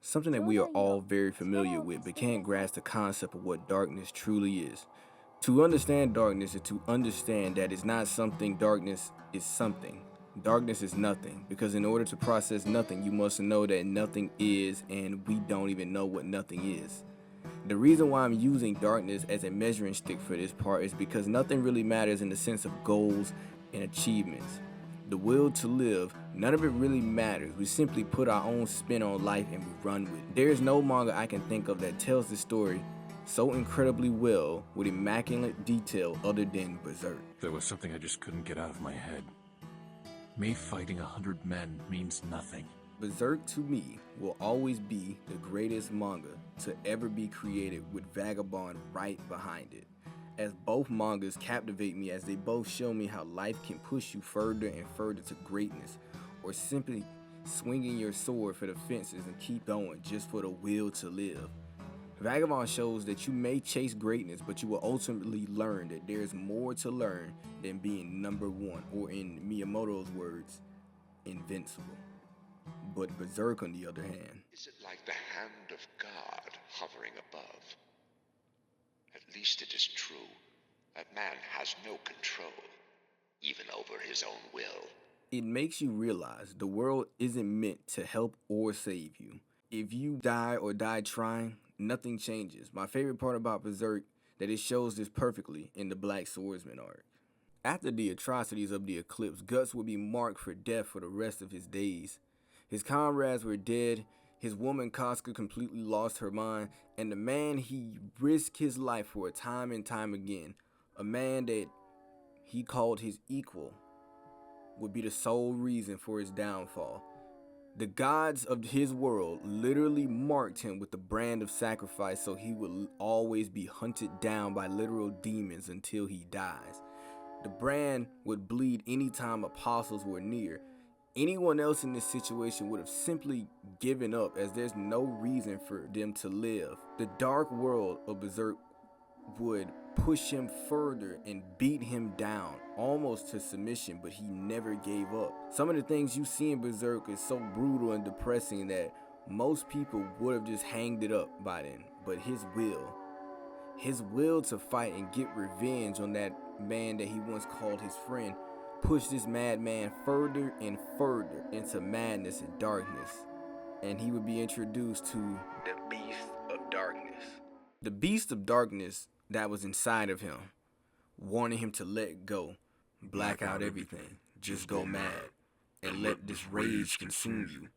Something that we are all very familiar with, but can't grasp the concept of what darkness truly is. To understand darkness is to understand that it's not something, darkness is something. Darkness is nothing, because in order to process nothing, you must know that nothing is, and we don't even know what nothing is. The reason why I'm using darkness as a measuring stick for this part is because nothing really matters in the sense of goals and achievements. The will to live, none of it really matters. We simply put our own spin on life and we run with it. There is no manga I can think of that tells the story so incredibly well with immaculate detail other than Berserk. There was something I just couldn't get out of my head. Me fighting 100 men means nothing. Berserk to me will always be the greatest manga to ever be created, with Vagabond right behind it, as both mangas captivate me as they both show me how life can push you further and further to greatness, or simply swinging your sword for the fences and keep going just for the will to live. Vagabond shows that you may chase greatness, but you will ultimately learn that there is more to learn than being number one, or in Miyamoto's words, invincible. But Berserk, on the other hand, Is it like the hand of God hovering above? At least it is true that man has no control, even over his own will. it makes you realize the world isn't meant to help or save you. If you die or die trying, nothing changes. My favorite part about Berserk that it shows this perfectly in the Black Swordsman arc. After the atrocities of the eclipse, Guts would be marked for death for the rest of his days. His comrades were dead, his woman Casca completely lost her mind, and the man he risked his life for time and time again, a man that he called his equal, would be the sole reason for his downfall. The gods of his world literally marked him with the brand of sacrifice, so he would always be hunted down by literal demons until he dies. The brand would bleed anytime apostles were near. Anyone else in this situation would have simply given up, as there's no reason for them to live. The dark world of Berserk would push him further and beat him down, almost to submission, but he never gave up. Some of the things you see in Berserk is so brutal and depressing that most people would have just hanged it up by then. But his will to fight and get revenge on that man that he once called his friend, pushed this madman further and further into madness and darkness. And he would be introduced to the Beast of Darkness. The Beast of Darkness that was inside of him, wanting him to let go, black out everything, just go mad, and let this rage consume you.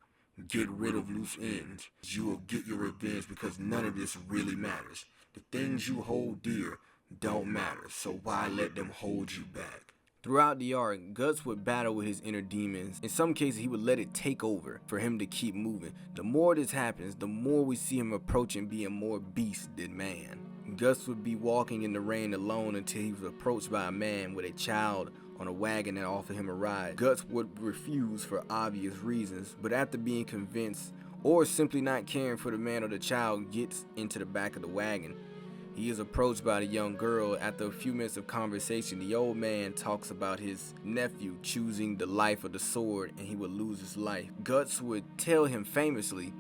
Get rid of loose ends. You will get your revenge because none of this really matters. The things you hold dear don't matter, so why let them hold you back? Throughout the arc, Guts would battle with his inner demons. In some cases, he would let it take over for him to keep moving. The more this happens, the more we see him approaching being more beast than man. Guts would be walking in the rain alone until he was approached by a man with a child on a wagon that offered him a ride. Guts would refuse for obvious reasons, but after being convinced, or simply not caring for the man or the child, gets into the back of the wagon. He is approached by the young girl. After a few minutes of conversation, the old man talks about his nephew choosing the life of the sword and he would lose his life. Guts would tell him famously,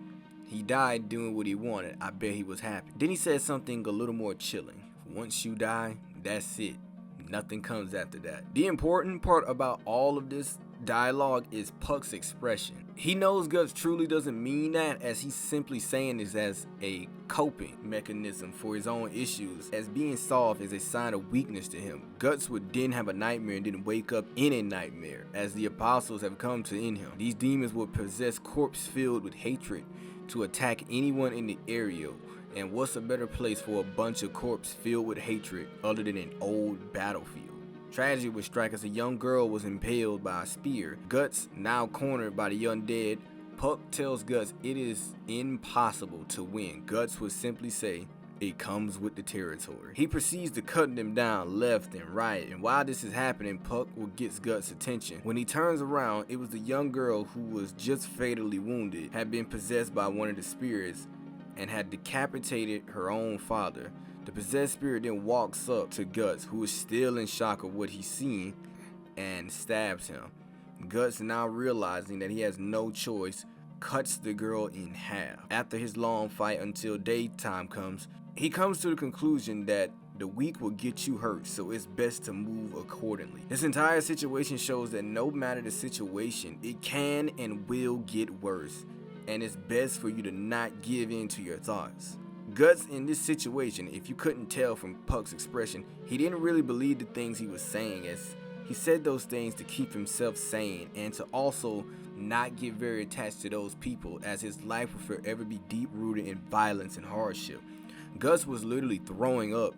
he died doing what he wanted. I bet he was happy. Then he said something a little more chilling. Once you die, that's it. Nothing comes after that. The important part about all of this dialogue is Puck's expression. He knows Guts truly doesn't mean that, as he's simply saying this as a coping mechanism for his own issues, as being soft is a sign of weakness to him. Guts would then have a nightmare and then wake up in a nightmare, as the apostles have come to end him. These demons would possess corpse filled with hatred to attack anyone in the area. And what's a better place for a bunch of corpse filled with hatred other than an old battlefield? Tragedy would strike as a young girl was impaled by a spear. Guts, now cornered by the undead, Puck tells Guts it is impossible to win. Guts would simply say, it comes with the territory. He proceeds to cut them down left and right, and while this is happening, Puck will get Guts' attention. When he turns around, it was the young girl who was just fatally wounded, had been possessed by one of the spirits, and had decapitated her own father. The possessed spirit then walks up to Guts, who is still in shock of what he's seen, and stabs him. Guts, now realizing that he has no choice, cuts the girl in half. After his long fight until daytime comes, he comes to the conclusion that the weak will get you hurt, so it's best to move accordingly. This entire situation shows that no matter the situation, it can and will get worse, and it's best for you to not give in to your thoughts. Guts in this situation, if you couldn't tell from Puck's expression, he didn't really believe the things he was saying, as he said those things to keep himself sane and to also not get very attached to those people, as his life would forever be deep rooted in violence and hardship. Gus was literally throwing up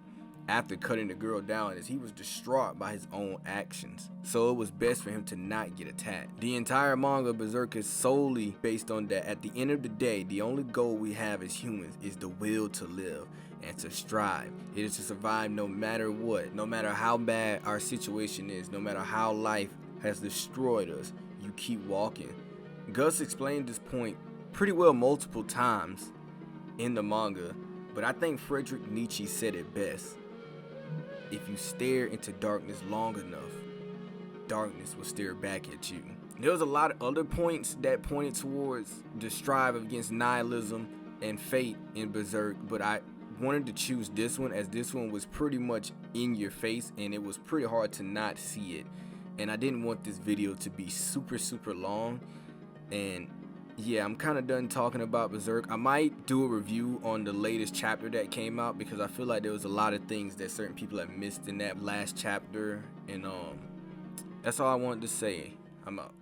after cutting the girl down, as he was distraught by his own actions, so it was best for him to not get attacked. The entire manga Berserk is solely based on that at the end of the day, the only goal we have as humans is the will to live and to strive. It is to survive no matter what, no matter how bad our situation is, no matter how life has destroyed us, you keep walking. Gus explained this point pretty well multiple times in the manga, but I think Friedrich Nietzsche said it best. If you stare into darkness long enough, darkness will stare back at you. There was a lot of other points that pointed towards the strive against nihilism and fate in Berserk, but I wanted to choose this one as this one was pretty much in your face and it was pretty hard to not see it. And I didn't want this video to be super long. And yeah, I'm kind of done talking about Berserk. I might do a review on the latest chapter that came out, because I feel like there was a lot of things that certain people have missed in that last chapter. And that's all I wanted to say. I'm out.